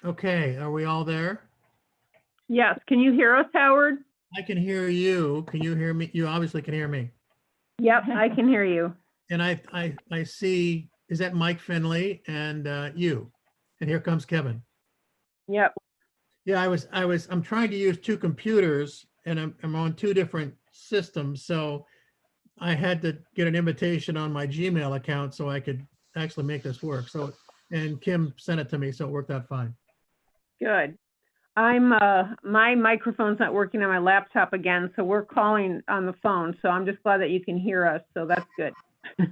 Okay, are we all there? Yes, can you hear us, Howard? I can hear you. Can you hear me? You obviously can hear me. Yep, I can hear you. And I see, is that Mike Finley and you? And here comes Kevin. Yep. Yeah, I'm trying to use two computers and I'm on two different systems. So I had to get an invitation on my Gmail account so I could actually make this work. So, and Kim sent it to me, so it worked out fine. Good. My microphone's not working on my laptop again, so we're calling on the phone. So I'm just glad that you can hear us. So that's good. It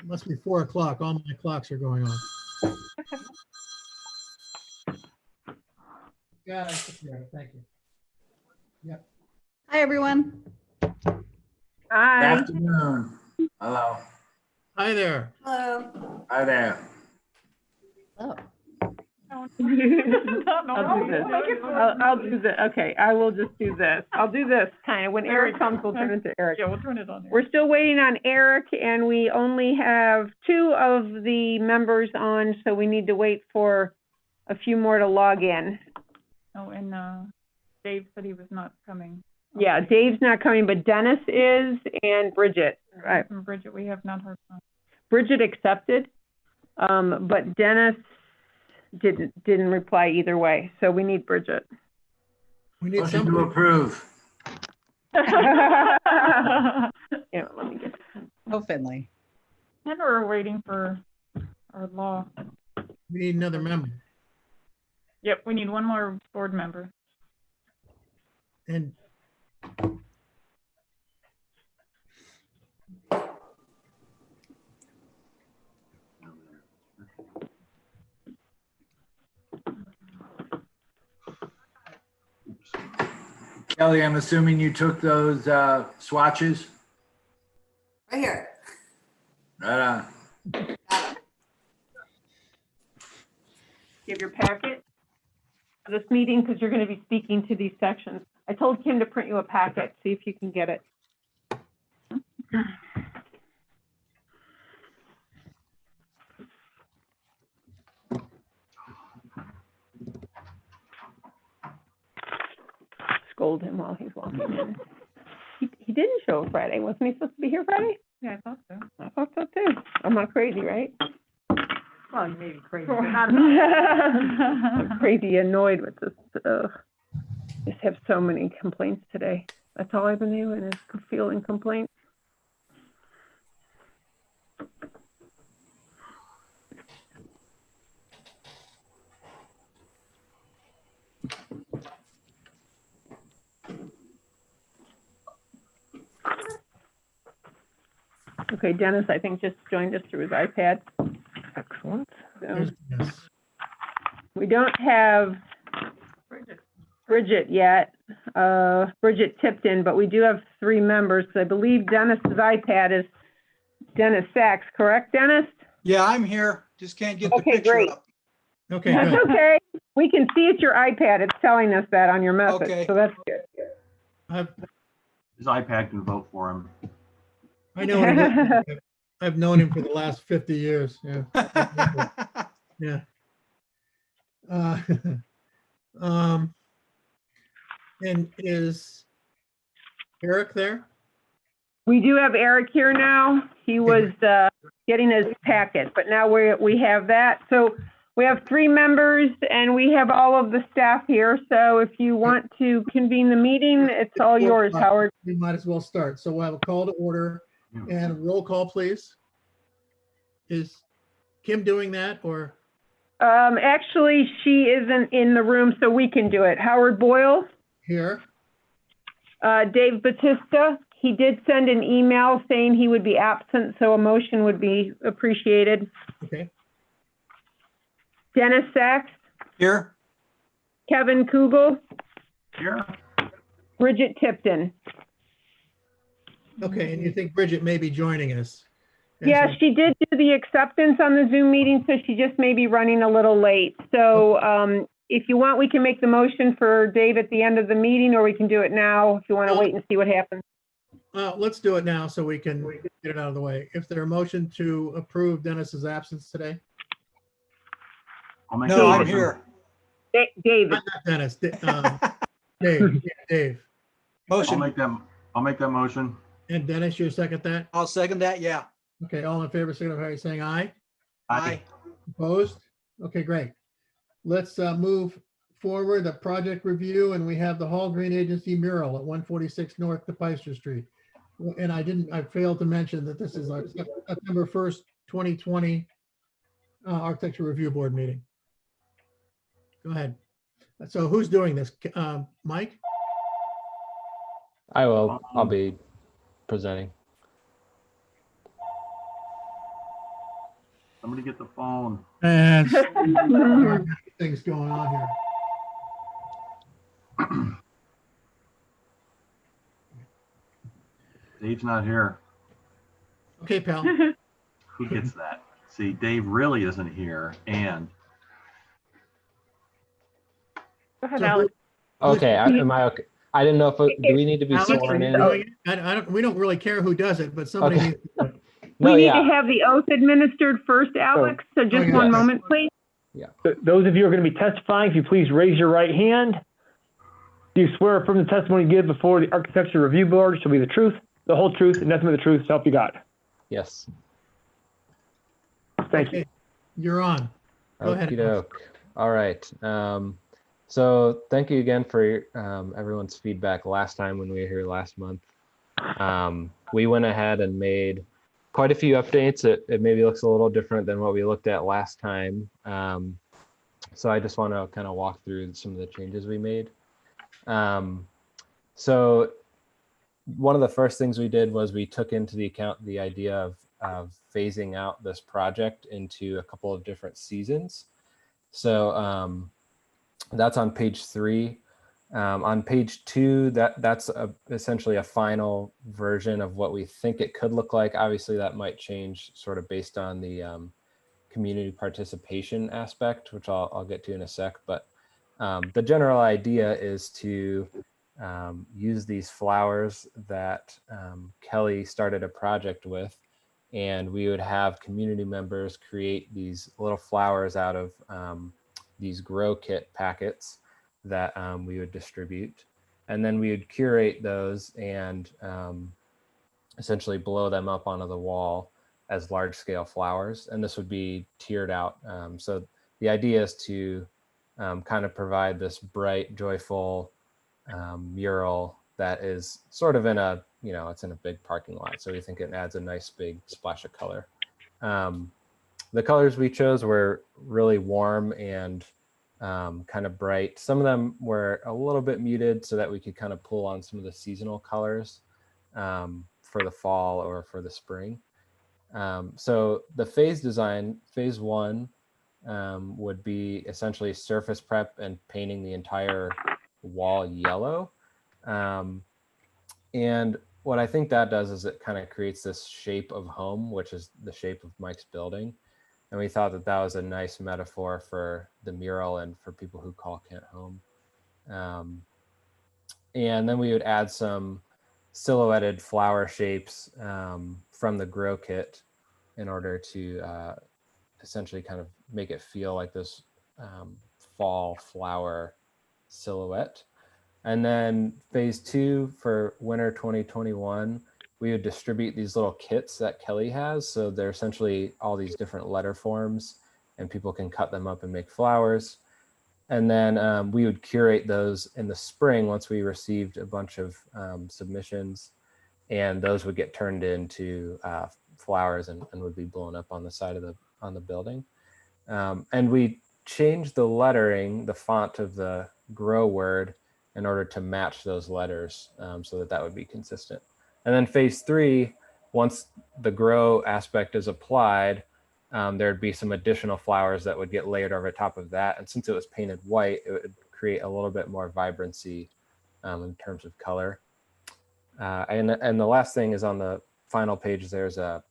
must be 4 o'clock. All my clocks are going on. Yeah, thank you. Yep. Hi, everyone. Good Hi. afternoon. Hello. Hi there. Hello. Hi there. Oh, I'll do this. I'll do this. Okay, I will just do this. I'll do this kind of. When Eric comes, we'll turn it to Eric. Yeah, we'll turn it on. We're still waiting on Eric, and we only have 2 of the members on, so we need to wait for a few more to log in. Oh, and Dave said he was not coming. Yeah, Dave's not coming, but Dennis is, and Bridget. Right. From Bridget, we have not heard from. Bridget accepted, but Dennis didn't reply either way, so we need Bridget. We need Motion to somebody. approve. Yeah, let me get. oh, Finley. And we're waiting for our law. We need another member. Yep, we need one more board member. And Kelly, I'm assuming you took those swatches? Right here. Right on. Give your packet for this meeting, because you're going to be speaking to these sections. I told Kim to print you a packet, see if you can get it. Scold him while he's walking in. He didn't show Friday. Wasn't he supposed to be here Friday? Yeah, I thought so. I thought so too. I'm not crazy, right? Well, you may be crazy. I'm crazy annoyed with this. Just have so many complaints today. That's all I've been doing is fielding complaints. Okay, Dennis, I think just joined us through his iPad. Excellent. So there's this. we don't have Bridget yet. Bridget tipped in, but we do have 3 members. I believe Dennis's iPad is Dennis Sachs, correct, Dennis? Yeah, I'm here. Just can't get the Okay, picture great. up. Okay, That's good. okay. We can see it's your iPad. It's telling us that on your message, Okay. so that's good. His iPad can vote for him. I know. What he does. I've known him for the last 50 years. Yeah. Yeah. And is Eric there? We do have Eric here now. He was getting his packet, but now we have that. So we have 3 members and we have all of the staff here. So if you want to convene the meeting, it's all yours, Howard. We might as well start. So we'll have a call to order and a roll call, please. Is Kim doing that or? Actually, she isn't in the room, so we can do it. Howard Boyle, Here. Dave Batista. He did send an email saying he would be absent, so a motion would be appreciated. Okay. Dennis Sachs, Here, Kevin Kugel, Here. Bridget Tipton. Okay. And you think Bridget may be joining us? And Yeah, so- she did do the acceptance on the Zoom meeting, so she just may be running a little late. So if you want, we can make the motion for Dave at the end of the meeting, or we can do it now if you want to wait and see what happens. Let's do it now so we can get it out of the way. If there a motion to approve Dennis's absence today? I'll make No, that I'm motion. here. David, Not Dennis, Dave, yeah, Dave. I'll Motion. make that motion. And Dennis, you second that? I'll second that. Yeah. Okay, all in favor, signify by saying aye. Aye. Opposed? Okay, great. Let's move forward, the project review, and we have the Hall Green Agency mural at 146 North DePeyster Street. And I failed to mention that this is our September 1st, 2020 Architecture Review Board meeting. Go ahead. So who's doing this? Mike? I will. I'll be presenting. Somebody get the phone. And things going on here. Dave's not here. Okay, pal. Who gets that? See, Dave really isn't here, and Go ahead, So Alex. Okay, am I okay? I didn't know if, do we need to be Alex, are sworn you in? doing it? I don't, we don't really care who does it, but somebody Okay. needs to do it. No, we need yeah. to have the oath administered first, Alex, so just yes. one moment, please. Those of you who are going to be testifying, if you please raise your right hand. Do you swear affirm the testimony you give before the Architecture Review Board shall be the truth, the whole truth, and nothing but the truth, so help you God? Yes. Thank you. Okay, you're on. Go ahead. Okey doke. All right. So thank you again for everyone's feedback last time when we were here last month. We went ahead and made quite a few updates. It maybe looks a little different than what we looked at last time. So I just want to kind of walk through some of the changes we made. So one of the first things we did was we took into the account the idea of phasing out this project into a couple of different seasons. So that's on page 3. On page 2, that's essentially a final version of what we think it could look like. Obviously, that might change sort of based on the community participation aspect, which I'll get to in a sec. But the general idea is to use these flowers that Kelly started a project with, and we would have community members create these little flowers out of these grow kit packets that we would distribute. And then we would curate those and essentially blow them up onto the wall as large scale flowers. And this would be tiered out. So the idea is to kind of provide this bright, joyful mural that is sort of in a, it's in a big parking lot. So we think it adds a nice big splash of color. The colors we chose were really warm and kind of bright. Some of them were a little bit muted so that we could kind of pull on some of the seasonal colors for the fall or for the spring. So the phase design, phase 1 would be essentially surface prep and painting the entire wall yellow. And what I think that does is it kind of creates this shape of home, which is the shape of Mike's building. And we thought that that was a nice metaphor for the mural and for people who call Kent home. And then we would add some silhouetted flower shapes from the grow kit in order to essentially kind of make it feel like this fall flower silhouette. And then phase 2 for winter 2021, we would distribute these little kits that Kelly has. So they're essentially all these different letter forms and people can cut them up and make flowers. And then we would curate those in the spring once we received a bunch of submissions, and those would get turned into flowers and would be blown up on the side of the building. And we changed the lettering, the font of the grow word in order to match those letters so that would be consistent. And then phase 3, once the grow aspect is applied, there'd be some additional flowers that would get layered over top of that. And since it was painted white, it would create a little bit more vibrancy in terms of color. And the last thing is on the final page, there's a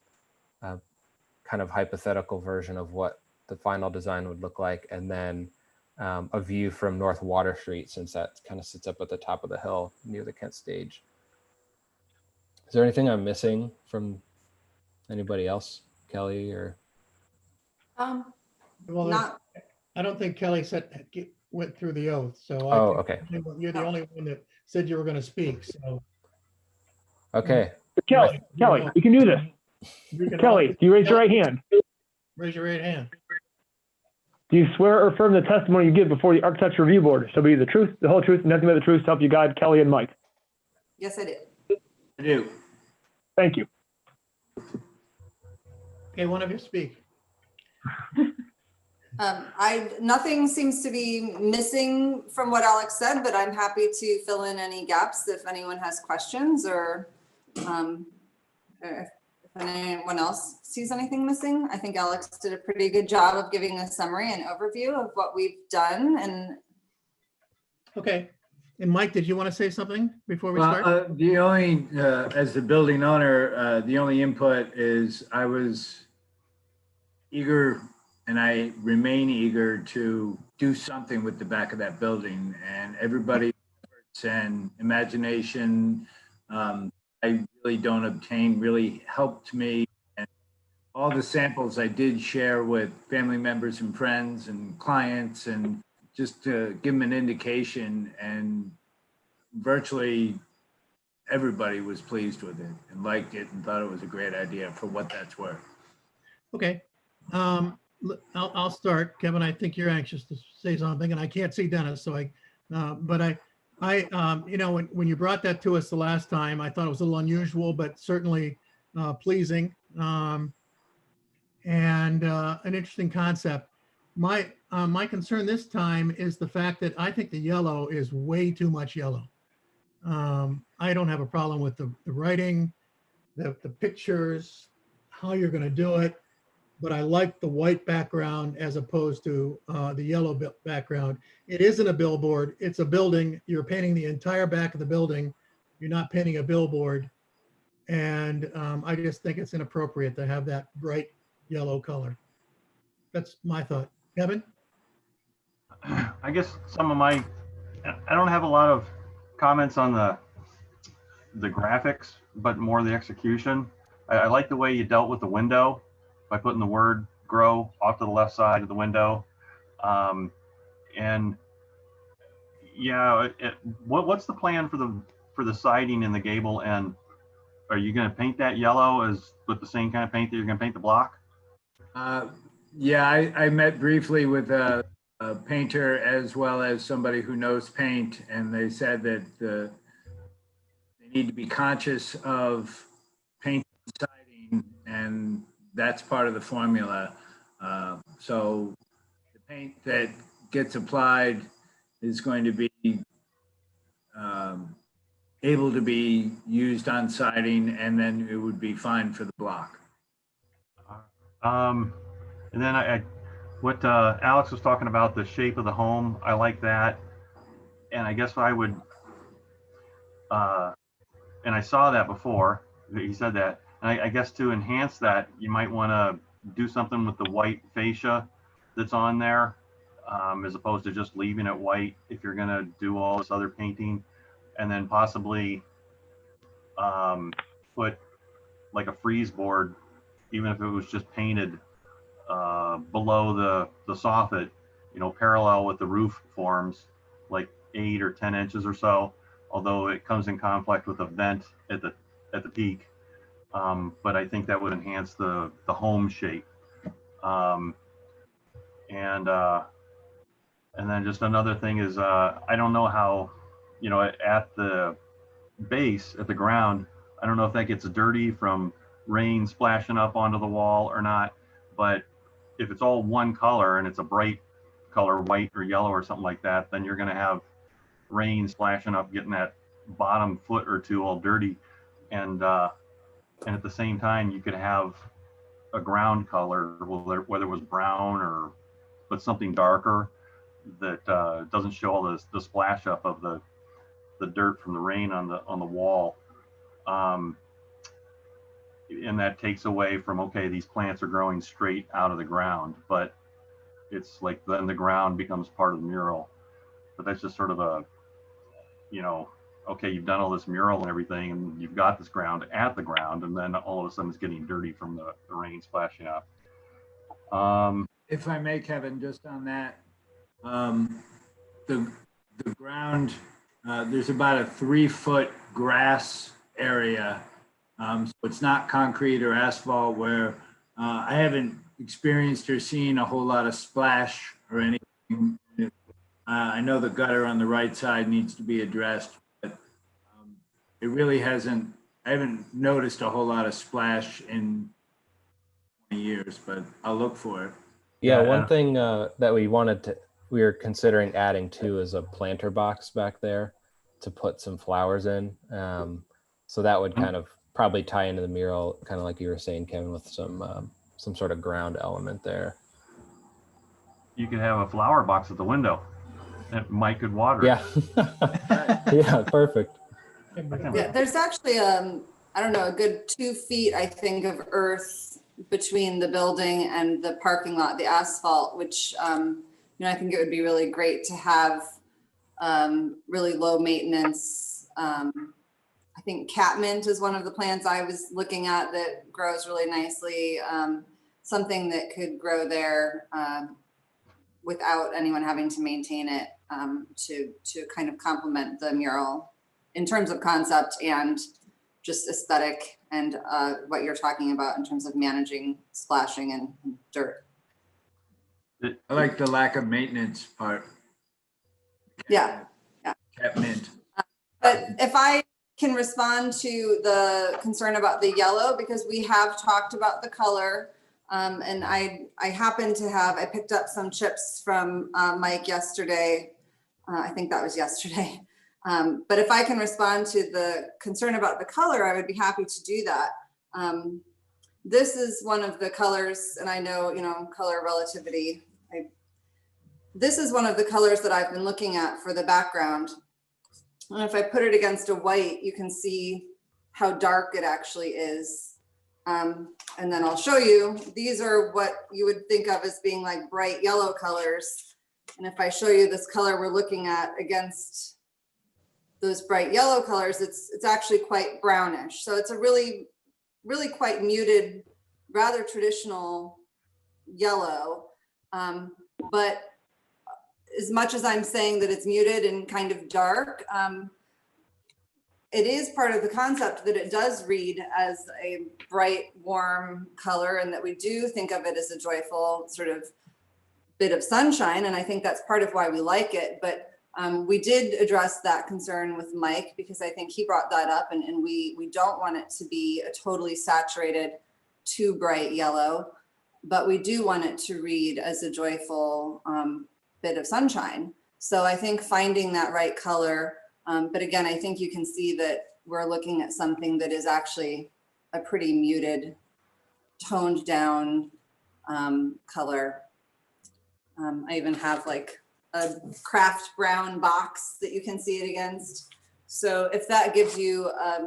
kind of hypothetical version of what the final design would look like. And then a view from North Water Street, since that kind of sits up at the top of the hill near the Kent stage. Is there anything I'm missing from anybody else, Kelly or? Well, Not, I don't think Kelly said, went through the oath, so. Oh, I think okay. You're the only one that said you were going to speak, so. Okay. Kelly, you can do this. you can Kelly, do you raise your right hand? Raise your right hand. Do you swear or affirm the testimony you give before the Architecture Review Board shall be the truth, the whole truth, and nothing but the truth to help you guide Kelly and Mike? Yes, I did. I do. Thank you. Okay, one of you speak. Nothing seems to be missing from what Alex said, but I'm happy to fill in any gaps if anyone has questions or if anyone else sees anything missing. I think Alex did a pretty good job of giving a summary and overview of what we've done. And Okay. And Mike, did you want to say something before we Well, start? the only, as the building owner, the only input is I was eager and I remain eager to do something with the back of that building, and everybody's efforts and imagination, I really don't obtain, really helped me. And all the samples I did share with family members and friends and clients, and just to give them an indication, and virtually everybody was pleased with it and liked it and thought it was a great idea for what that's worth. Okay. I'll start. Kevin, I think you're anxious to say something, and I can't see Dennis, so but you know, when you brought that to us the last time, I thought it was a little unusual, but certainly pleasing, and an interesting concept. My concern this time is the fact that I think the yellow is way too much yellow. I don't have a problem with the writing, the pictures, how you're going to do it, but I like the white background as opposed to the yellow background. It isn't a billboard, it's a building. You're painting the entire back of the building. You're not painting a billboard. And I just think it's inappropriate to have that bright yellow color. That's my thought. Kevin? I guess I don't have a lot of comments on the graphics, but more the execution. I like the way you dealt with the window by putting the word grow off to the left side of the window. And yeah, what's the plan for the siding in the gable end? Are you going to paint that yellow as with the same kind of paint that you're going to paint the block? Yeah, I met briefly with a painter as well as somebody who knows paint, and they said that they need to be conscious of paint and siding, and that's part of the formula. So the paint that gets applied is going to be able to be used on siding, and then it would be fine for the block. And then what Alex was talking about, the shape of the home, I like that. And I guess I would, and I saw that before, he said that. And I guess to enhance that, you might want to do something with the white fascia that's on there, as opposed to just leaving it white if you're going to do all this other painting. And then possibly put like a freeze board, even if it was just painted below the soffit, you know, parallel with the roof forms, like 8 or 10 inches or so, although it comes in conflict with a vent at the peak. But I think that would enhance the home shape. And then just another thing is, I don't know how, you know, at the base, at the ground, I don't know if that gets dirty from rain splashing up onto the wall or not, but if it's all one color and it's a bright color, white or yellow or something like that, then you're going to have rain splashing up, getting that bottom foot or two all dirty. And at the same time, you could have a ground color, whether it was brown but something darker that doesn't show all the splash up of the dirt from the rain on the wall. And that takes away from, okay, these plants are growing straight out of the ground, but it's like then the ground becomes part of the mural. But that's just sort of a, you know, okay, you've done all this mural and everything, and you've got this ground at the ground, and then all of a sudden it's getting dirty from the rain splashing up. If I may, Kevin, just on that, The ground, there's about a 3-foot grass area. So it's not concrete or asphalt where I haven't experienced or seen a whole lot of splash or anything. I know the gutter on the right side needs to be addressed, but it really hasn't, I haven't noticed a whole lot of splash in 20 years, but I'll look for it. Yeah, Yeah, one and- thing that we were considering adding too is a planter box back there to put some flowers in. So that would kind of probably tie into the mural, kind of like you were saying, Kevin, with some sort of ground element there. You could have a flower box at the window that Mike could water. Yeah. Yeah, perfect. Yeah, there's actually, I don't know, a good 2 feet, I think, of earth between the building and the parking lot, the asphalt, which, I think it would be really great to have really low maintenance. I think catmint is one of the plants I was looking at that grows really nicely. Something that could grow there without anyone having to maintain it, to kind of complement the mural in terms of concept and just aesthetic and what you're talking about in terms of managing splashing and dirt. I like the lack of maintenance part. Yeah. Cat mint. But if I can respond to the concern about the yellow, because we have talked about the color, and I happen to have, I picked up some chips from Mike yesterday. I think that was yesterday. But if I can respond to the concern about the color, I would be happy to do that. This is one of the colors, and I know, color relativity. This is one of the colors that I've been looking at for the background. And if I put it against a white, you can see how dark it actually is. And then I'll show you, these are what you would think of as being like bright yellow colors. And if I show you this color we're looking at against those bright yellow colors, it's actually quite brownish. So it's a really, really quite muted, rather traditional yellow. But as much as I'm saying that it's muted and kind of dark, it is part of the concept that it does read as a bright, warm color, and that we do think of it as a joyful sort of bit of sunshine. And I think that's part of why we like it. But we did address that concern with Mike, because I think he brought that up, and we don't want it to be a totally saturated, too bright yellow, but we do want it to read as a joyful bit of sunshine. So I think finding that right color, but again, I think you can see that we're looking at something that is actually a pretty muted, toned down color. I even have like a craft brown box that you can see it against. So if that gives you a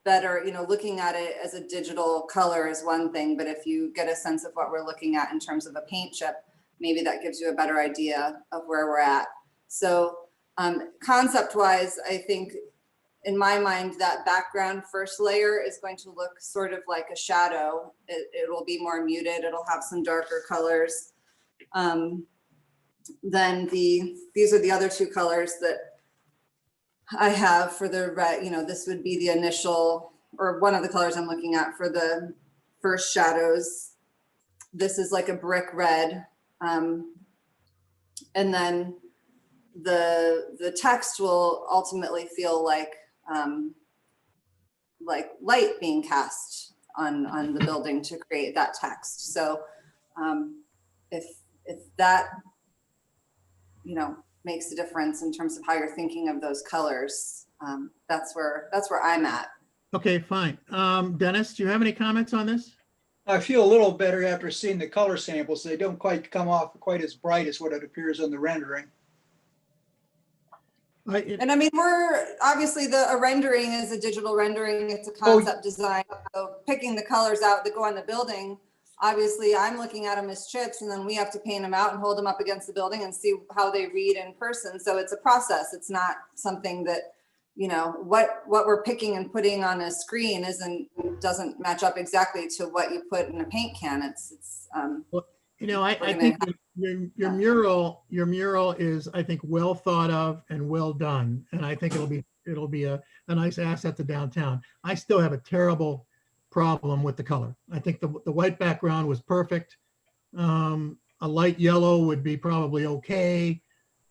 better, looking at it as a digital color is one thing, but if you get a sense of what we're looking at in terms of a paint chip, maybe that gives you a better idea of where we're at. So concept wise, I think in my mind, that background first layer is going to look sort of like a shadow. It will be more muted. It'll have some darker colors. Then these are the other two colors that I have for the red. This would be the initial, or one of the colors I'm looking at for the first shadows. This is like a brick red. And then the text will ultimately feel like light being cast on the building to create that text. So if that makes a difference in terms of how you're thinking of those colors, that's where I'm at. Okay, fine. Dennis, do you have any comments on this? I feel a little better after seeing the color samples. They don't quite come off quite as bright as what it appears on the rendering. And I mean, we're obviously a rendering is a digital rendering. It's a concept design. So picking the colors out that go on the building, obviously I'm looking at them as chips, and then we have to paint them out and hold them up against the building and see how they read in person. So it's a process. It's not something that, what we're picking and putting on a screen doesn't match up exactly to what you put in a paint can. You know, I We're think gonna- your mural is, I think, well thought of and well done. And I think it'll be a nice asset to downtown. I still have a terrible problem with the color. I think the white background was perfect. A light yellow would be probably okay.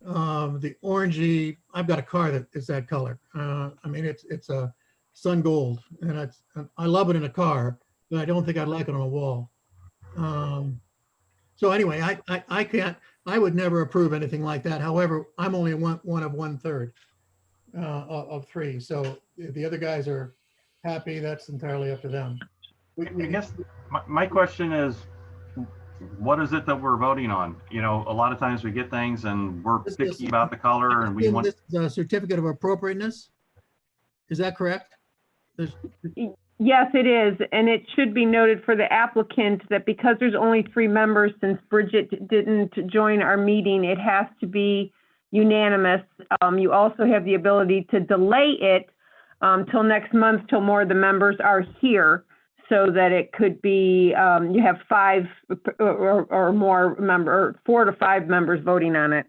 The orangey, I've got a car that is that color. I mean, it's a sun gold, and I love it in a car, but I don't think I'd like it on a wall. So anyway, I would never approve anything like that. However, I'm only one of 1/3 of 3. So if the other guys are happy, that's entirely up to them. I guess my question is, what is it that we're voting on? You know, a lot of times we get things and we're This is- picky about the color and we want, This is a certificate of appropriateness. Is that correct? There's, Yes, it is, and it should be noted for the applicant that because there's only 3 members, since Bridget didn't join our meeting, it has to be unanimous. You also have the ability to delay it till next month, till more of the members are here, so that it could be, you have 5 or more 4 to 5 members voting on it.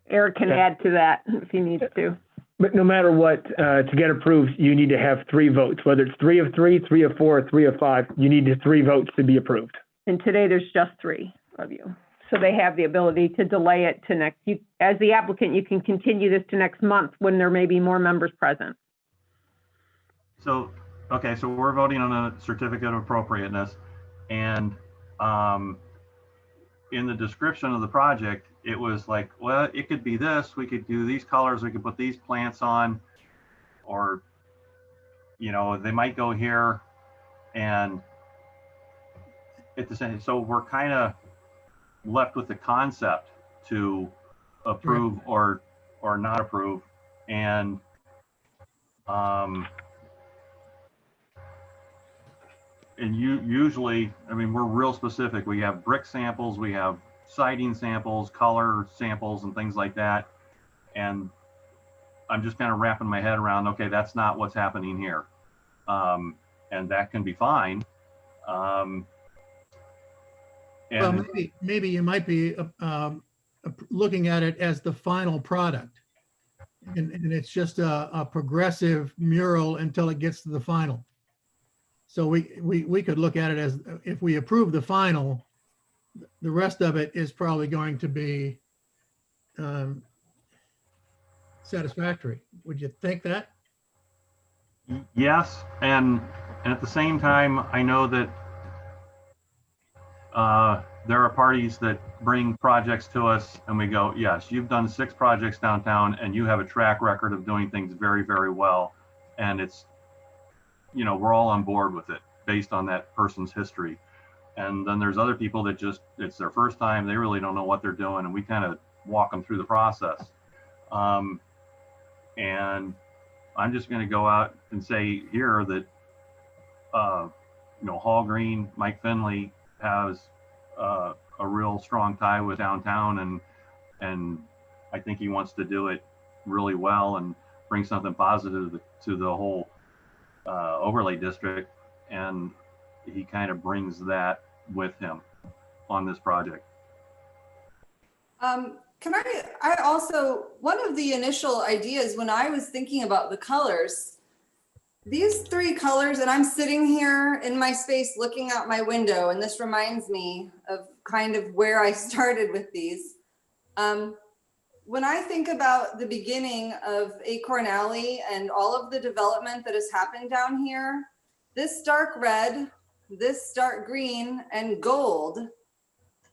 Eric can Okay. add to that if he needs to. But no matter what, to get approved, you need to have 3 votes, whether it's 3 of 3, 3 of 4, or 3 of 5, you need 3 votes to be approved. And today, there's just 3 of you. So they have the ability to delay it to next, as the applicant, you can continue this to next month when there may be more members present. so, okay, so we're voting on a certificate of appropriateness. And in the description of the project, it was like, well, it could be this, we could do these colors, we could put these plants on, or, you know, they might go here. And at the same, so we're kind of left with the concept to approve or not approve. And usually, I mean, we're real specific. We have brick samples, we have siding samples, color samples, and things like that. And I'm just kind of wrapping my head around, okay, that's not what's happening here. And that can be fine. well, And maybe you might be looking at it as the final product. And it's just a progressive mural until it gets to the final. So we could look at it as, if we approve the final, the rest of it is probably going to be satisfactory. Would you think that? yes, and at the same time, I know that there are parties that bring projects to us and we go, yes, you've done 6 projects downtown and you have a track record of doing things very, very well. And it's, you know, we're all on board with it based on that person's history. And then there's other people that just, it's their first time, they really don't know what they're doing, and we kind of walk them through the process. And I'm just going to go out and say here that, you know, Hall Green, Mike Finley has a real strong tie with downtown, and I think he wants to do it really well and bring something positive to the whole overlay district. And he kind of brings that with him on this project. Can I also, one of the initial ideas when I was thinking about the colors, these 3 colors, and I'm sitting here in my space looking out my window, and this reminds me of kind of where I started with these. When I think about the beginning of Acorn Alley and all of the development that has happened down here, this dark red, this dark green, and gold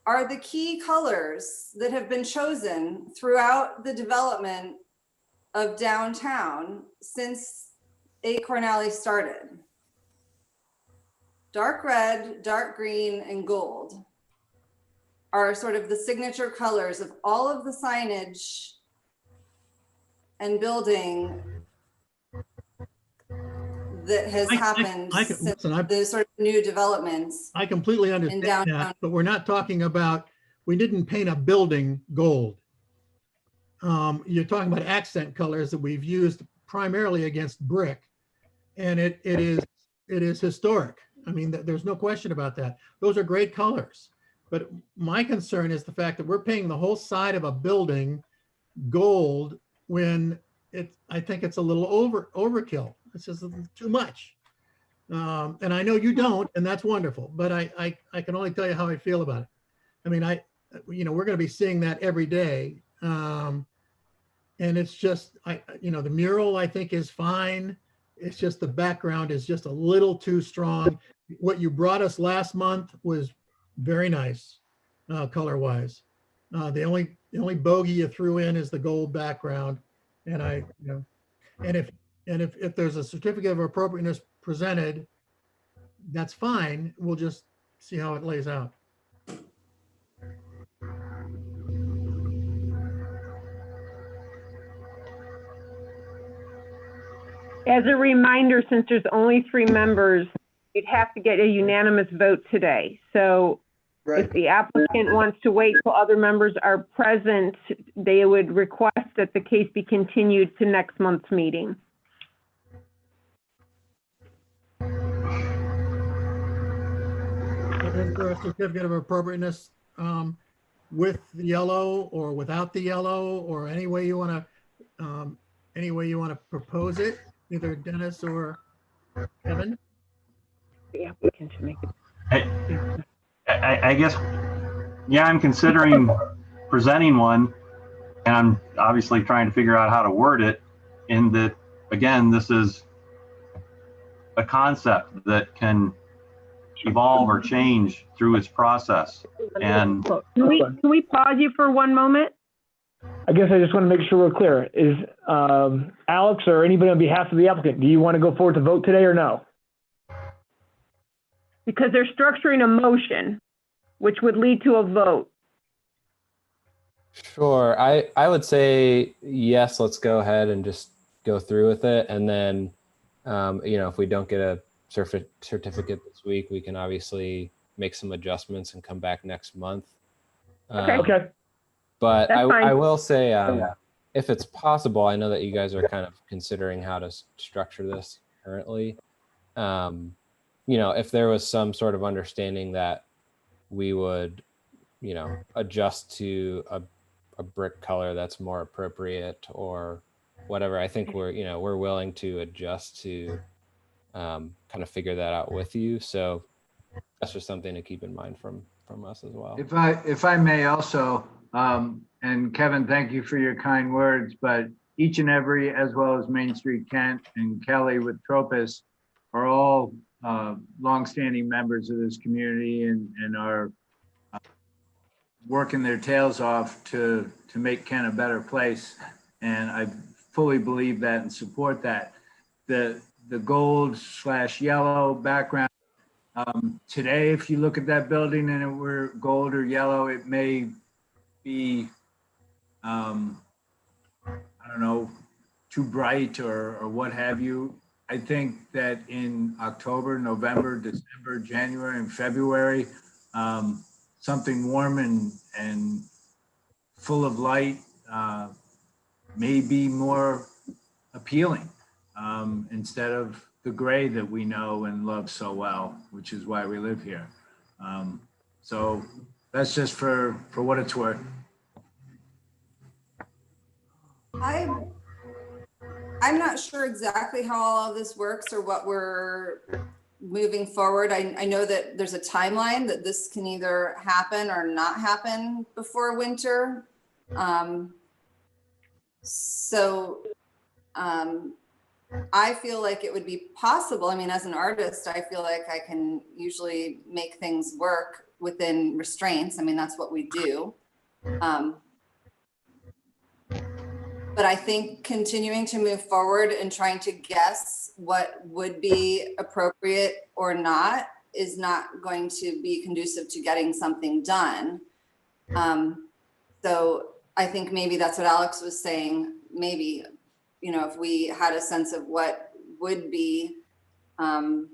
are the key colors that have been chosen throughout the development of downtown since Acorn Alley started. Dark red, dark green, and gold are sort of the signature colors of all of the signage and building that has happened since Listen, the sort of new developments. I completely understand downtown. that, but we're not talking about, we didn't paint a building gold. You're talking about accent colors that we've used primarily against brick. And it is historic. I mean, there's no question about that. Those are great colors. But my concern is the fact that we're painting the whole side of a building gold when I think it's a little overkill. It's just too much. And I know you don't, and that's wonderful, but I can only tell you how I feel about it. I mean, we're going to be seeing that every day. And it's just, the mural I think is fine. It's just the background is just a little too strong. What you brought us last month was very nice, color wise. The only bogey you threw in is the gold background. And if there's a certificate of appropriateness presented, that's fine. We'll just see how it lays out. As a reminder, since there's only 3 members, you'd have to get a unanimous vote today. So Right. if the applicant wants to wait till other members are present, they would request that the case be continued to next month's meeting. Is there a certificate of appropriateness with the yellow or without the yellow, or any way you want to propose it, either Dennis or Kevin? The applicant should make it. I guess, yeah, I'm considering presenting one, and I'm obviously trying to figure out how to word it in that, again, this is a concept that can evolve or change through its process. And Can we pause you for one moment? I guess I just want to make sure we're clear. Is Alex or anybody on behalf of the applicant, do you want to go forward to vote today or no? Because they're structuring a motion, which would lead to a vote. Sure. I would say yes, let's go ahead and just go through with it. And then, if we don't get a certificate this week, we can obviously make some adjustments and come back next month. Okay. But That's fine. I will say, if it's possible, I know that you guys are kind of considering how to structure this currently. If there was some sort of understanding that we would, adjust to a brick color that's more appropriate or whatever, I think we're willing to adjust to kind of figure that out with you. So that's just something to keep in mind from us as well. If I may also, and Kevin, thank you for your kind words, but each and every, as well as Main Street Kent and Kelly with Tropis, are all longstanding members of this community and are working their tails off to make Kent a better place. And I fully believe that and support that. The gold/yellow background, today, if you look at that building and it were gold or yellow, it may be, I don't know, too bright or what have you. I think that in October, November, December, January, and February, something warm and full of light may be more appealing instead of the gray that we know and love so well, which is why we live here. So that's just for what it's worth. I'm not sure exactly how all of this works or what we're moving forward. I know that there's a timeline that this can either happen or not happen before winter. I feel like it would be possible. I mean, as an artist, I feel like I can usually make things work within restraints. I mean, that's what we do. But I think continuing to move forward and trying to guess what would be appropriate or not is not going to be conducive to getting something done. So I think maybe that's what Alex was saying. Maybe, if we had a sense of what would be. Well,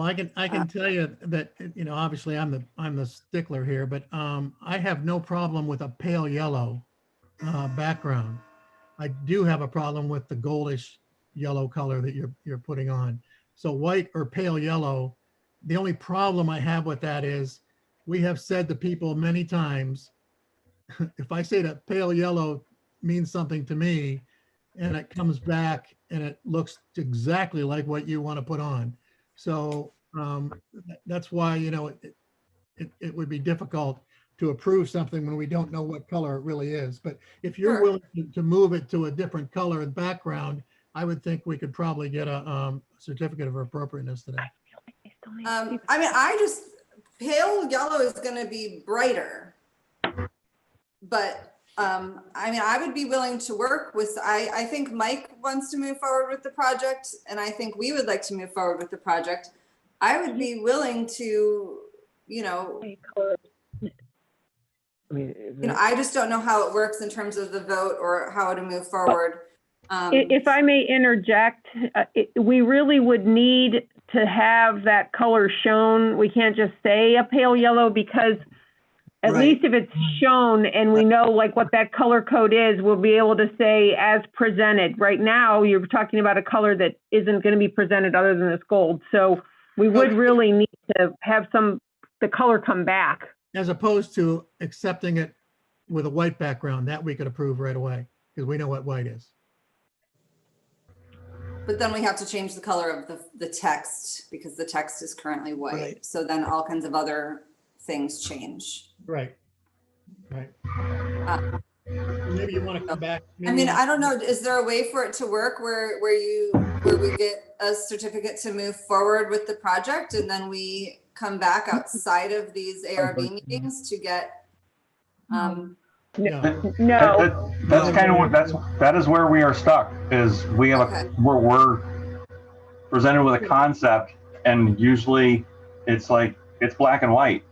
I can tell you that, obviously I'm the stickler here, but I have no problem with a pale yellow background. I do have a problem with the goldish yellow color that you're putting on. So white or pale yellow, the only problem I have with that is we have said to people many times, if I say that pale yellow means something to me and it comes back and it looks exactly like what you want to put on. So that's why, you know, it would be difficult to approve something when we don't know what color it really is. But if you're Sure. willing to move it to a different color and background, I would think we could probably get a certificate of appropriateness today. I mean, pale yellow is gonna be brighter. But, I mean, I would be willing to work with, I think Mike wants to move forward with the project, and I think we would like to move forward with the project. I would be willing to, you know, I just don't know how it works in terms of the vote or how to move forward. If I may interject, we really would need to have that color shown. We can't just say a pale yellow, because at Right. least if it's shown and we know like what that color code is, we'll be able to say as presented. Right now, you're talking about a color that isn't going to be presented other than this gold. So we would really need to have the color come back. As opposed to accepting it with a white background, that we could approve right away, because we know what white is. But then we have to change the color of the text because the text is currently white. Right. So then all kinds of other things change. Right. Right. Maybe you want to come back. I mean, I don't know, is there a way for it to work where we get a certificate to move forward with the project and then we come back outside of these ARB meetings to get, No. No, That's kind of what, that is where we are stuck, is we have Okay. we're presented with a concept, and usually it's like, it's black and white.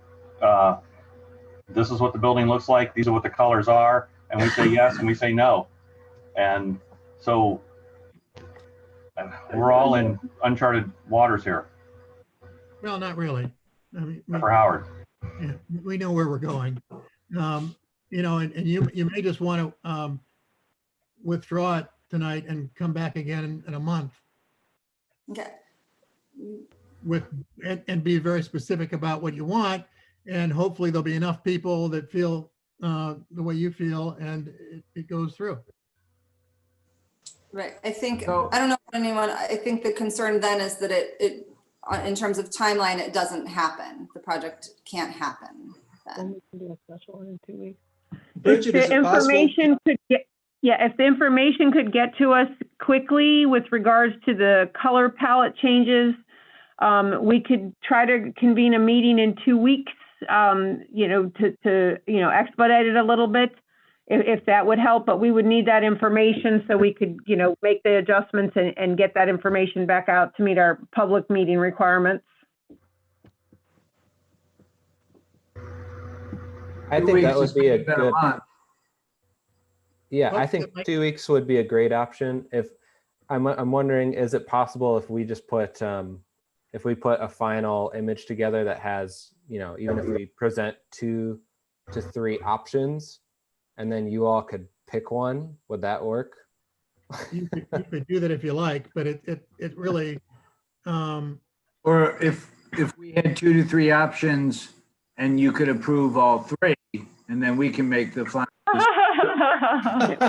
This is what the building looks like, these are what the colors are, and we say yes and we say no. And so we're all in uncharted waters here Well, not really. I mean, for Howard. yeah, we know where we're going. You know, and you may just want to withdraw it tonight and come back again in a month okay. and be very specific about what you want. And hopefully there'll be enough people that feel the way you feel, and it goes through. Right, I think, So- I don't know about anyone, I think the concern then is that it, in terms of timeline, it doesn't happen. The project can't happen then. Bridget, is the it possible? information could get, yeah, if the information could get to us quickly with regards to the color palette changes, we could try to convene a meeting in 2 weeks, you know, to you know, expedite it a little bit, if that would help. But we would need that information so we could, you know, make the adjustments and get that information back out to meet our public meeting requirements. I 2 think that weeks is would be a better good, month. yeah, I Okay, think Mike. 2 weeks would be a great option. If I'm wondering, is it possible if we just put if we put a final image together that has, you know, even if we present 2 to 3 options, and then you all could pick one, would that work? You could do that if you like, but it really, Or if we had 2 to 3 options and you could approve all 3, and then we can make the final. It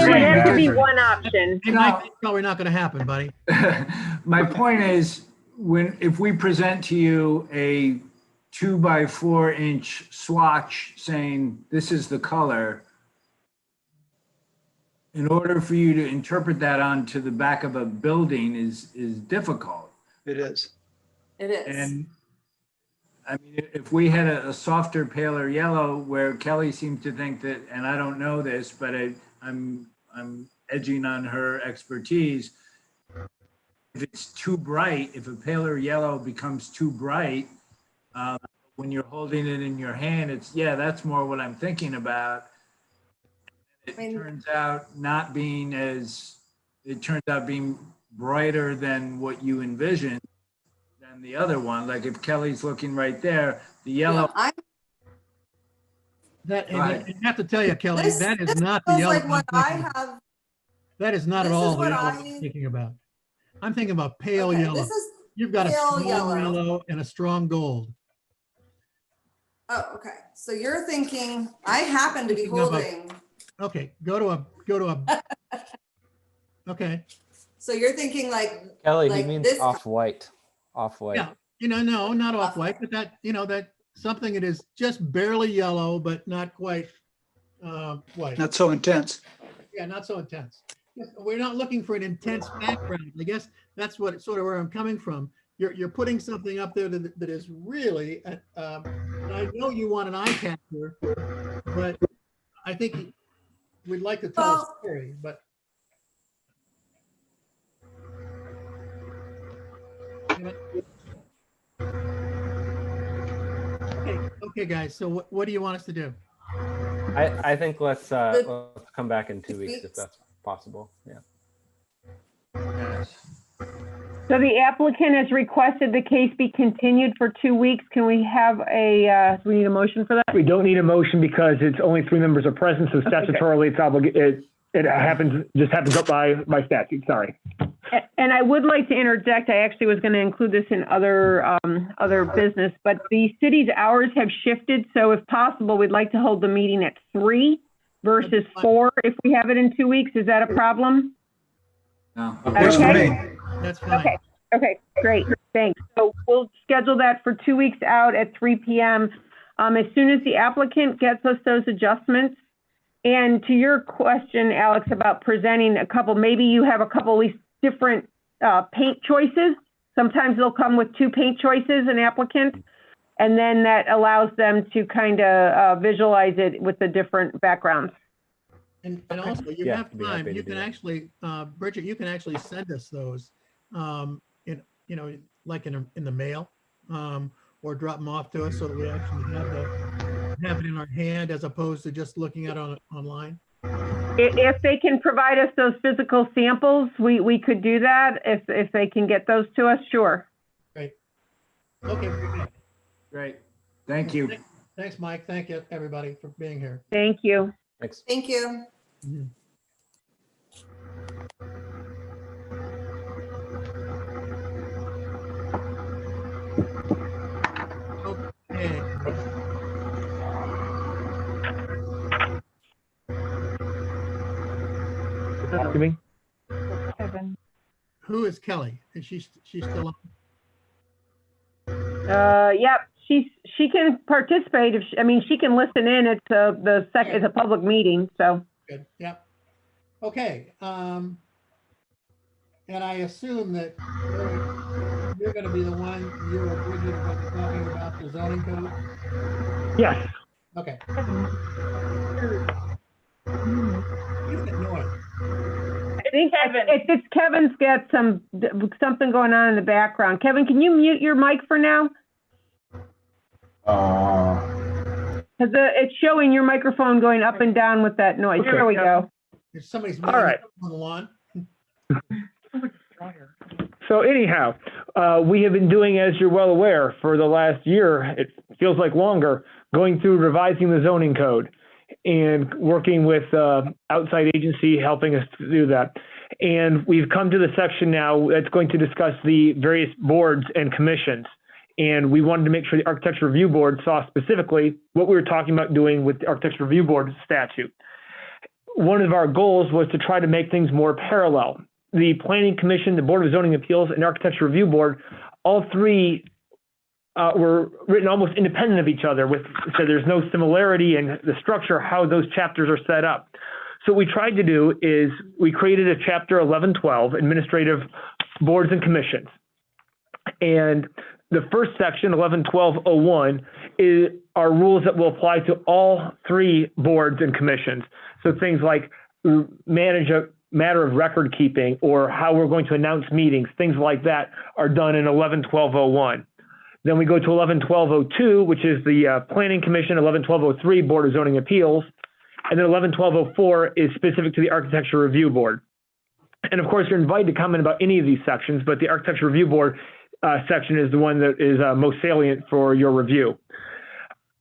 would have to be one option. hey, Mike, that's probably not going to happen, buddy. My point is, if we present to you a 2x4 inch swatch saying this is the color, in order for you to interpret that onto the back of a building is difficult. It is. It is. And I mean, if we had a softer, paler yellow, where Kelly seems to think that, and I don't know this, but I'm edging on her expertise. If it's too bright, if a paler yellow becomes too bright, when you're holding it in your hand, that's more what I'm thinking about. It turns out being brighter than what you envisioned than the other one. Like if Kelly's looking right there, the yellow. That, and Right. you have to tell you, Kelly, This that is this not the feels yellow. like what I'm I thinking of. have. That is not at this is all the what yellow I- I'm thinking about. I'm thinking about pale Okay, yellow. This is You've got a pale strong yellow. yellow and a strong gold. Oh, okay. So you're thinking, I happen to be Thinking of a- holding, Okay, go to a, okay, so you're thinking like, Kelly, he like means this- off-white. Off-white. yeah, no, not off-white, but that, that something that is just barely yellow, but not quite white. Not so intense. Yeah, not so intense. We're not looking for an intense background. I guess that's what sort of where I'm coming from. You're putting something up there that is really, and I know you want an eye catcher, but I think we'd like to tell a Well- story, but. Okay, guys, so what do you want us to do? I think let's come back in 2 weeks if weeks. that's possible. Yeah. Yes. So the applicant has requested the case be continued for 2 weeks. Can we have do we need a motion for that? We don't need a motion because it's only 3 members are present, so statutorily it's obligated. It just happens up by statute. Sorry. And I would like to interject, I actually was going to include this in other business, but the city's hours have shifted, so if possible, we'd like to hold the meeting at 3 versus 4 if we have it in 2 weeks. Is that a problem? No. Works for Okay. me. That's fine. Okay, okay, great, thanks. So we'll schedule that for 2 weeks out at 3 p.m. As soon as the applicant gets us those adjustments. And to your question, Alex, about presenting a couple, maybe you have a couple at least different paint choices. Sometimes they'll come with 2 paint choices, an applicant, and then that allows them to kind of visualize it with the different backgrounds. And also, you Yeah, have I'd be time, happy to you do can that. actually, Bridget, you can actually send us those, like in the mail, or drop them off to us so that we actually have it in our hand as opposed to just looking at it online. If they can provide us those physical samples, we could do that. If they can get those to us, sure. Okay, very good. Great. Thank you. Thanks, Mike. Thank you, everybody, for being here. Thank you. Thanks. thank you. Mhm. Okay. Excuse me? Kevin. Who is Kelly? Is she's still on? Yep, she can participate if, she can listen in. It's it's a public meeting, so. Good, yep. Okay, and I assume that you're gonna be the one, you or Bridget are gonna be talking about the zoning code? Yes. Okay. Kevin. Who's that noise? I think it's Kevin's got something going on in the background. Kevin, can you mute your mic for now? Because it's showing your microphone going up and down with that noise. Okay. There we go. If somebody's All right. on the lawn? So anyhow, we have been doing, as you're well aware, for the last year, it feels like longer, going through revising the zoning code and working with outside agency helping us to do that. And we've come to the section now that's going to discuss the various boards and commissions. And we wanted to make sure the Architecture Review Board saw specifically what we were talking about doing with the Architecture Review Board statute. One of our goals was to try to make things more parallel. The Planning Commission, the Board of Zoning Appeals, and Architecture Review Board, all 3 were written almost independent of each other, so there's no similarity in the structure, how those chapters are set up. So what we tried to do is we created a chapter 1112, Administrative Boards and Commissions. And the first section, 1112.01, are rules that will apply to all 3 boards and commissions. So things like manage a matter of record keeping or how we're going to announce meetings, things like that are done in 1112.01. Then we go to 1112.02, which is the Planning Commission, 1112.03, Board of Zoning Appeals, and then 1112.04 is specific to the Architecture Review Board. And of course, you're invited to comment about any of these sections, but the Architecture Review Board section is the one that is most salient for your review.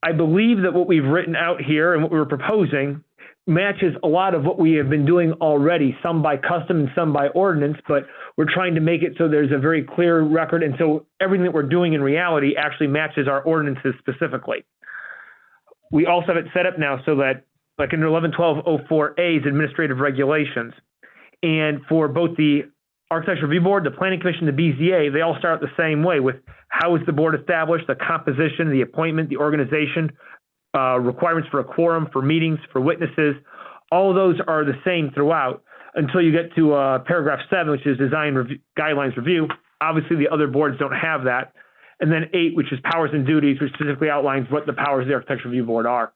I believe that what we've written out here and what we were proposing matches a lot of what we have been doing already, some by custom and some by ordinance, but we're trying to make it so there's a very clear record. And so everything that we're doing in reality actually matches our ordinances specifically. we also have it set up now so that, like in 111204A is administrative regulations. And for both the Architecture Review Board, the Planning Commission, the BZA, they all start the same way with how is the board established, the composition, the appointment, the organization, requirements for a quorum, for meetings, for witnesses. All of those are the same throughout until you get to paragraph 7, which is design guidelines review. Obviously, the other boards don't have that. And then 8, which is powers and duties, which specifically outlines what the powers of the Architecture Review Board are.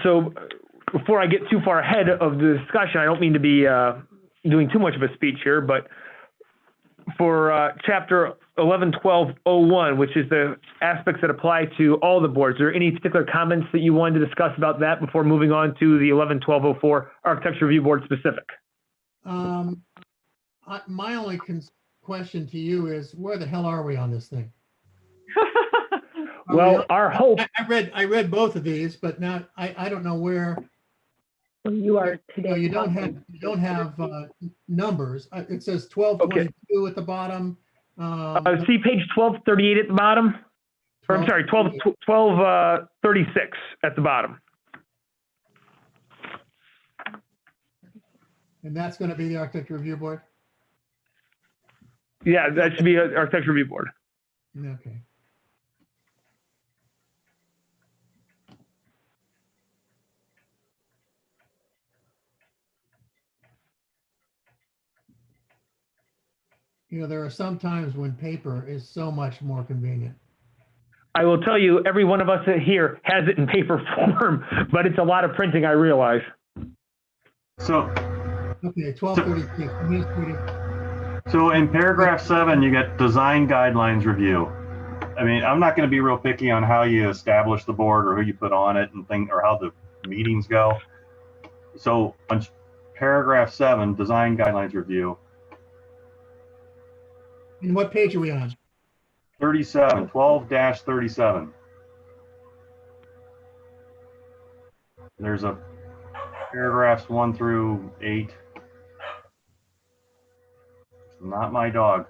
So before I get too far ahead of the discussion, I don't mean to be doing too much of a speech here, but for chapter 111201, which is the aspects that apply to all the boards, are there any particular comments that you wanted to discuss about that before moving on to the 111204 Architecture Review Board specific? My only question to you is, where the hell are we on this thing? Are we Well, on- our hope, I read both of these, but now I don't know where. You are You know, you don't have numbers. It says 1222 at the bottom. see page 1238 at the bottom, or I'm sorry, 1236 at the bottom. And that's going to be the Architecture Review Board? Yeah, that should be an Architecture Review Board. Okay. You know, there are some times when paper is so much more convenient. I will tell you, every one of us here has it in paper form, but it's a lot of printing, I realize. So, Okay, 1236. administrative- so in paragraph 7, you get design guidelines review. I mean, I'm not going to be real picky on how you establish the board or who you put on it and or how the meetings go. So on paragraph 7, design guidelines review, And what page are we on? 37, 12-37. There's a paragraphs 1 through 8. Not my dog.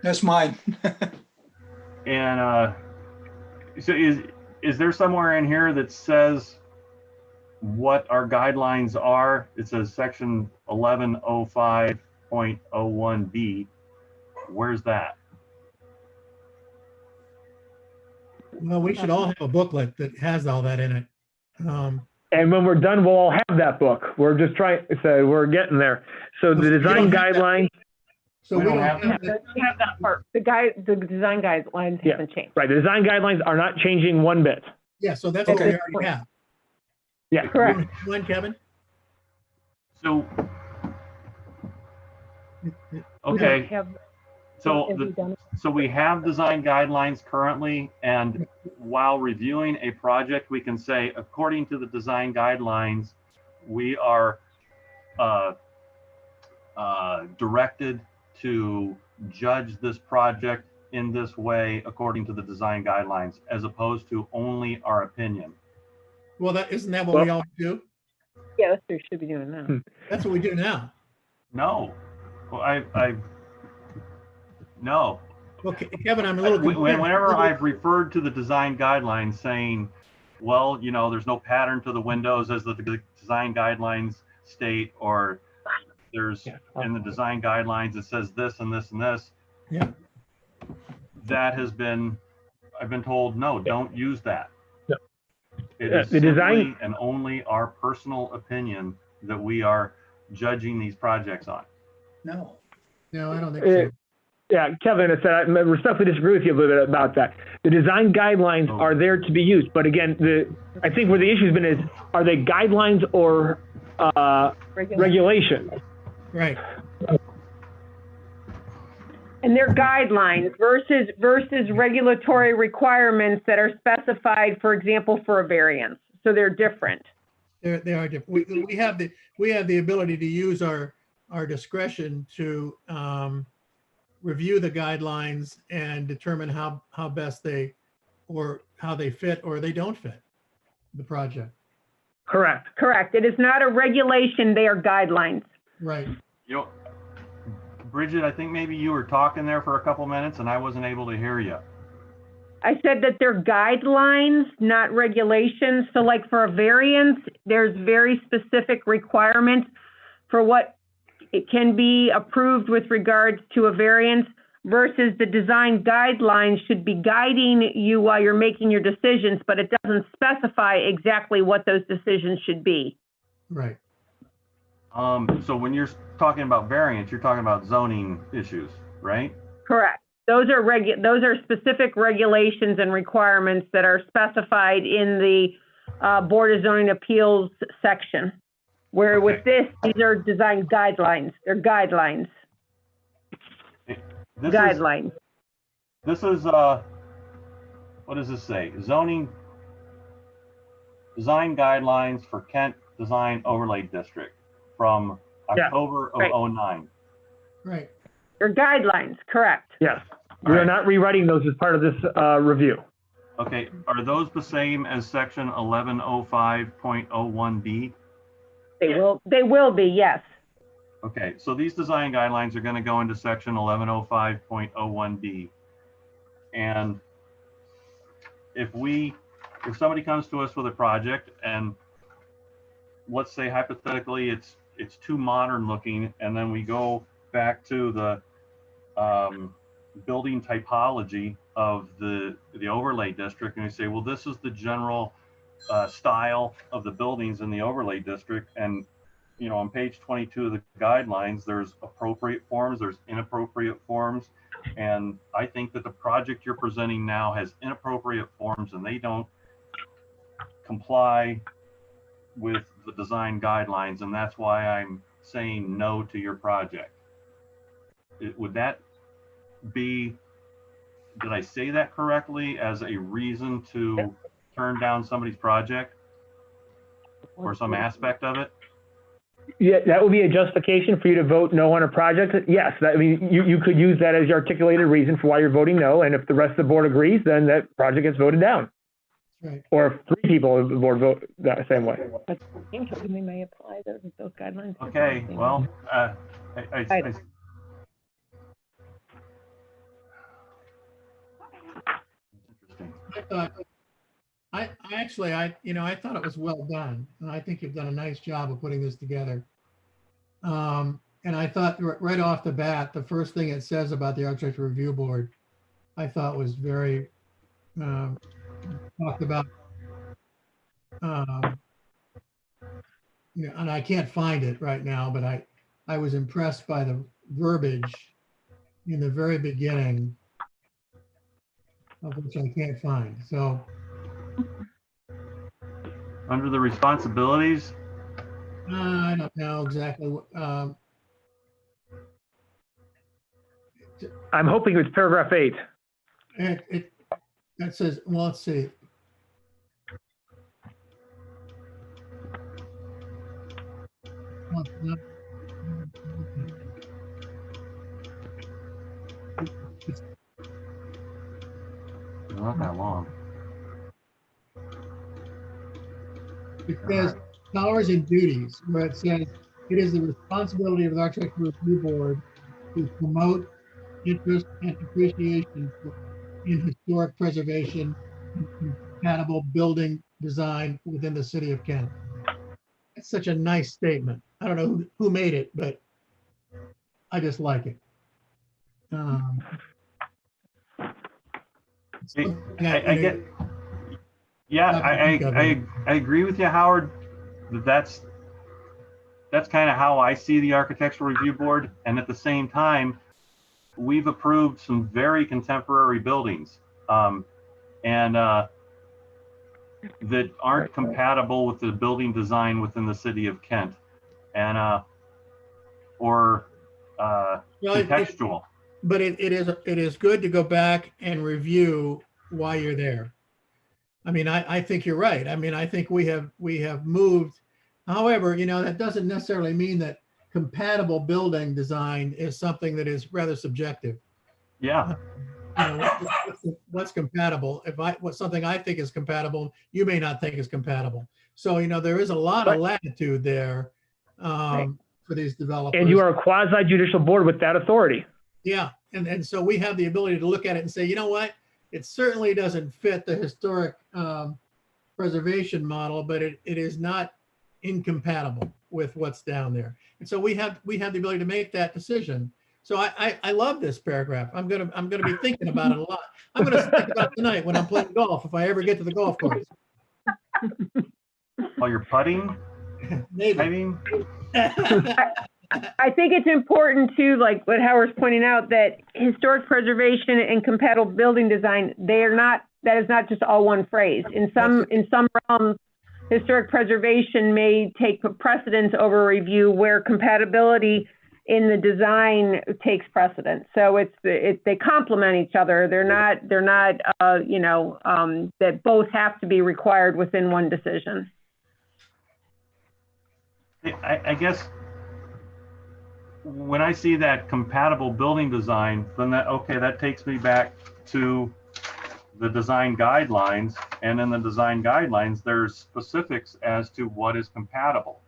That's mine. And so is there somewhere in here that says what our guidelines are? It says section 1105.01B. Where's that? Well, we should all have a booklet that has all that in it. And when we're done, we'll all have that book. We're just trying, so we're getting there. So the You design don't have that. guidelines, So We we don't don't have have We that. have that part. The design guidelines Yeah. haven't changed. right, the design guidelines are not changing one bit. Yeah, so that's what we Okay. already have. Yeah, Correct. One, Kevin? So, We okay, don't have- so have we the, done it? so we have design guidelines currently, and while reviewing a project, we can say, according to the design guidelines, we are directed to judge this project in this way according to the design guidelines, as opposed to only our opinion. Well, isn't that what we all do? Yeah, that's what we should be doing now. That's what we do now. No, well, no. Okay, Kevin, I'm a little confused. Whenever I've referred to the design guidelines saying, well, you know, there's no pattern to the windows as the design guidelines state, or there's in the design guidelines, it says this and this and this. Yeah. That has been, I've been told, no, don't use that. Yeah. It is The design- simply and only our personal opinion that we are judging these projects on. No. No, I don't think so. Yeah, Kevin, I said, I respectfully disagree with you a little bit about that. The design guidelines are there to be used, but again, I think where the issue's been is, are they guidelines or regulations? Right. And they're guidelines versus regulatory requirements that are specified, for example, for a variance. So they're different. They are different. We have the ability to use our discretion to review the guidelines and determine how best how they fit or they don't fit the project. Correct. Correct. It is not a regulation, they are guidelines. Right. You know, Bridget, I think maybe you were talking there for a couple minutes and I wasn't able to hear you. I said that they're guidelines, not regulations. So like for a variance, there's very specific requirements for what it can be approved with regards to a variance versus the design guidelines should be guiding you while you're making your decisions, but it doesn't specify exactly what those decisions should be. Right. So when you're talking about variance, you're talking about zoning issues, right? Correct. Those are specific regulations and requirements that are specified in the Board of Zoning Appeals section. Where with this, these are design guidelines. They're guidelines. Guidelines. This is, what does this say? Zoning, design guidelines for Kent Design Overlay District from Yeah, October of right. 09. Right. They're guidelines, correct. Yes. We are not rewriting those as part of this review. Okay, are those the same as section 1105.01B? They will be, yes. Okay, so these design guidelines are going to go into section 1105.01B. And if somebody comes to us with a project and let's say hypothetically it's too modern looking, and then we go back to the building typology of the overlay district and we say, well, this is the general style of the buildings in the overlay district, and you know, on page 22 of the guidelines, there's appropriate forms, there's inappropriate forms. And I think that the project you're presenting now has inappropriate forms and they don't comply with the design guidelines. And that's why I'm saying no to your project. Would that be, did I say that correctly as a reason to turn down somebody's project or some aspect of it? Yeah, that would be a justification for you to vote no on a project. Yes, I mean, you could use that as your articulated reason for why you're voting no. And if the rest of the board agrees, then that project gets voted down. Right. Or if 3 people of the board vote that same way. We may apply those guidelines. Okay, well, I Interesting. I thought, I thought it was well done, and I think you've done a nice job of putting this together. And I thought right off the bat, the first thing it says about the Architecture Review Board, I thought was very, talked about, and I can't find it right now, but I was impressed by the verbiage in the very beginning, of which I can't find. So under the responsibilities, I don't know exactly what. I'm hoping it's paragraph 8. It says, well, let's see. Well, no. not that long. It says powers and duties, where it says it is the responsibility of the Architecture Review Board to promote interest and appreciation in historic preservation and compatible building design within the city of Kent. It's such a nice statement. I don't know who made it, but I just like it. I get, yeah, I agree with you, Howard. That's kind of how I see the Architectural Review Board. And at the same time, we've approved some very contemporary buildings that aren't compatible with the building design within the city of Kent, and contextual. But it is good to go back and review why you're there. I mean, I think you're right. I mean, I think we have moved. However, that doesn't necessarily mean that compatible building design is something that is rather subjective. Yeah. What's compatible? What's something I think is compatible, you may not think is compatible. So, there is a lot of latitude there. for these developers. And you are a quasi judicial board with that authority. Yeah, and so we have the ability to look at it and say, you know what? It certainly doesn't fit the historic preservation model, but it is not incompatible with what's down there. And so we have the ability to make that decision. So I love this paragraph. I'm gonna be thinking about it a lot. I'm gonna think about tonight when I'm playing golf, if I ever get to the golf course. While you're putting, Maybe. maybe? I think it's important too, like what Howard's pointing out, that historic preservation and compatible building design, that is not just all one phrase. In some realms, historic preservation may take precedence over review where compatibility in the design takes precedence. So they complement each other. They're not that both have to be required within one decision. I guess when I see that compatible building design, then that takes me back to the design guidelines. And in the design guidelines, there's specifics as to what is compatible.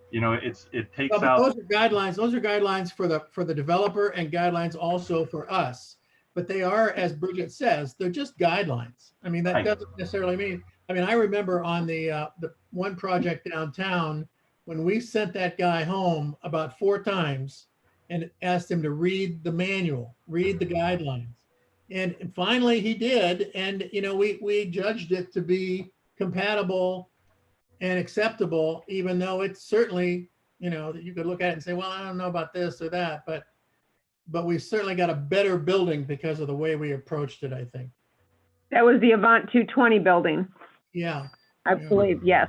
You know, it takes Well, but out. those are guidelines. Those are guidelines for the developer and guidelines also for us. But they are, as Bridget says, they're just guidelines. I mean, that Right. doesn't necessarily mean. I mean, I remember on the one project downtown when we sent that guy home about 4 times and asked him to read the manual, read the guidelines, and finally he did. And we judged it to be compatible and acceptable, even though it's certainly, that you could look at it and say, well, I don't know about this or that, but we've certainly got a better building because of the way we approached it, I think. That was the Avant 220 building, Yeah. I Yeah. believe, yes.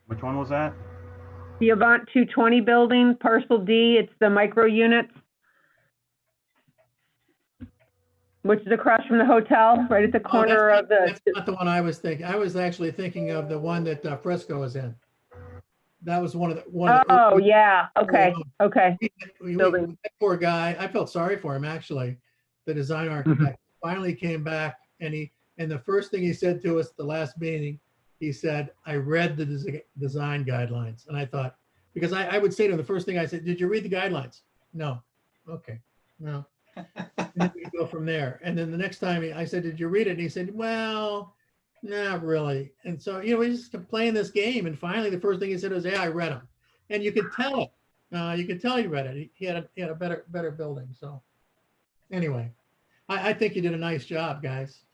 Which one was that? The Avant 220 building, parcel D, it's the micro units, which is across from the hotel, right at the corner of the. That's not the one I was thinking. I was actually thinking of the one that Fresco is in. That was one of the. Oh, yeah, okay, okay. Building. That poor guy, I felt sorry for him, actually. The design architect finally came back and the first thing he said to us at the last meeting, he said, I read the design guidelines. And I thought, because I would say to him, the first thing I said, did you read the guidelines? No. Okay, no. And then we go from there. And then the next time I said, did you read it? And he said, well, not really. And so, he's just playing this game. And finally, the first thing he said was, yeah, I read them. And you could tell it. You could tell he read it. He had a better building. So anyway, I think you did a nice job, guys.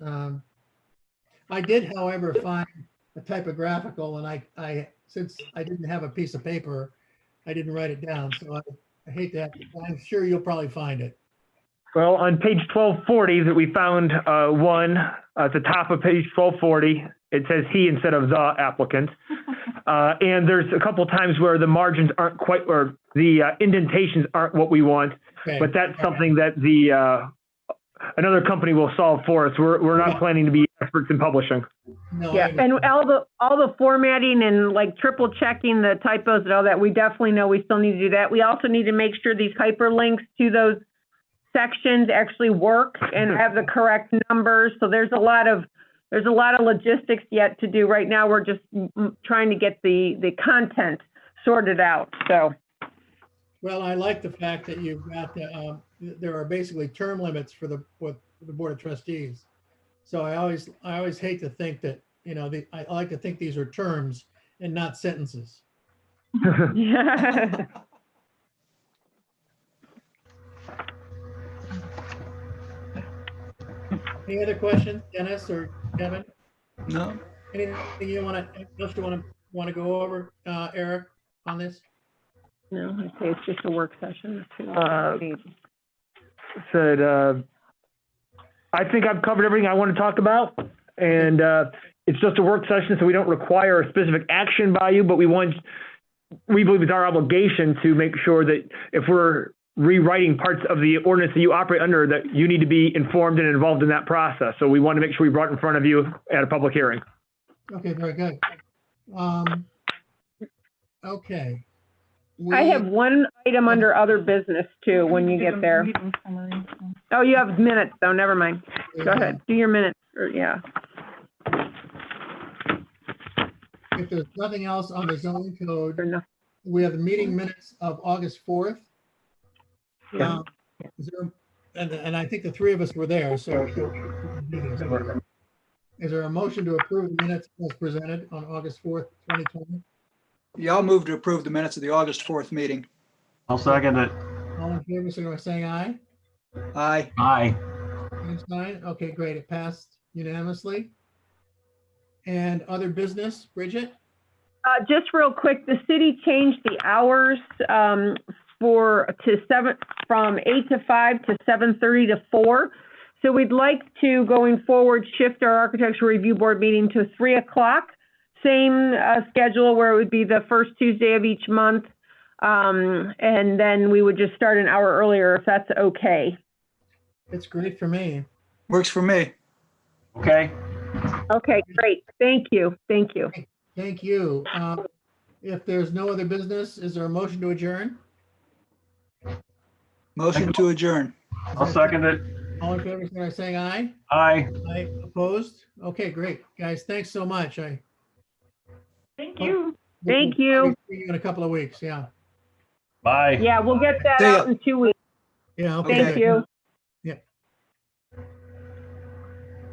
I did, however, find a typographical, and I since I didn't have a piece of paper, I didn't write it down. So I hate that. I'm sure you'll probably find it. Well, on page 1240 that we found one at the top of page 1240, it says he instead of the applicant. And there's a couple times where the margins aren't quite, or the indentations aren't what we want, Okay. but that's something that another company will solve for us. We're not planning to be experts in publishing. No, Yeah, and all the formatting and like triple checking the typos and all that, we definitely know we still need to do that. We also need to make sure these hyperlinks to those sections actually work and have the correct numbers. So there's a lot of logistics yet to do. Right now, we're just trying to get the content sorted out. So. Well, I like the fact that you've got there are basically term limits for the Board of Trustees. So I always hate to think that, I like to think these are terms and not sentences. Yeah. Any other questions, Dennis or Kevin? No. Anything you want to go over, Eric, on this? No, I say it's just a work session. Said, I think I've covered everything I want to talk about, and it's just a work session, so we don't require a specific action by you, but we believe it's our obligation to make sure that if we're rewriting parts of the ordinance that you operate under, that you need to be informed and involved in that process. So we want to make sure we brought it in front of you at a public hearing. Okay, very good. Okay. I have one item under other business too, when you get there. Meeting summary, so. Oh, you have minutes though, never mind. Go ahead, do your minutes, yeah. If there's nothing else on the zoning code, Or no. we have the meeting minutes of August 4th. Yeah. Is there- And I think the three of us were there, so. Is there a motion to approve the minutes as presented on August 4th, 2020? Yeah, I'll move to approve the minutes of the August 4th meeting. I'll second it. All in favor, signify by saying aye. Aye. Aye. Same sign. Okay, great. It passed unanimously. And other business, Bridget? Just real quick, the city changed the hours from 8 to 5 to 7:30 to 4. So we'd like to, going forward, shift our architectural review board meeting to 3 o'clock. Same schedule where it would be the first Tuesday of each month. And then we would just start an hour earlier if that's okay. It's great for me. Works for me. Okay. Okay, great. Thank you. Thank you. Thank you. If there's no other business, is there a motion to adjourn? Motion to adjourn. I'll second it. All in favor, signify by saying aye. Aye. Aye, opposed? Okay, great. Guys, thanks so much. Thank you. Thank you. See you in a couple of weeks, yeah. Bye. Yeah, we'll get that See ya. out in 2 weeks. Yeah, okay. Thank you.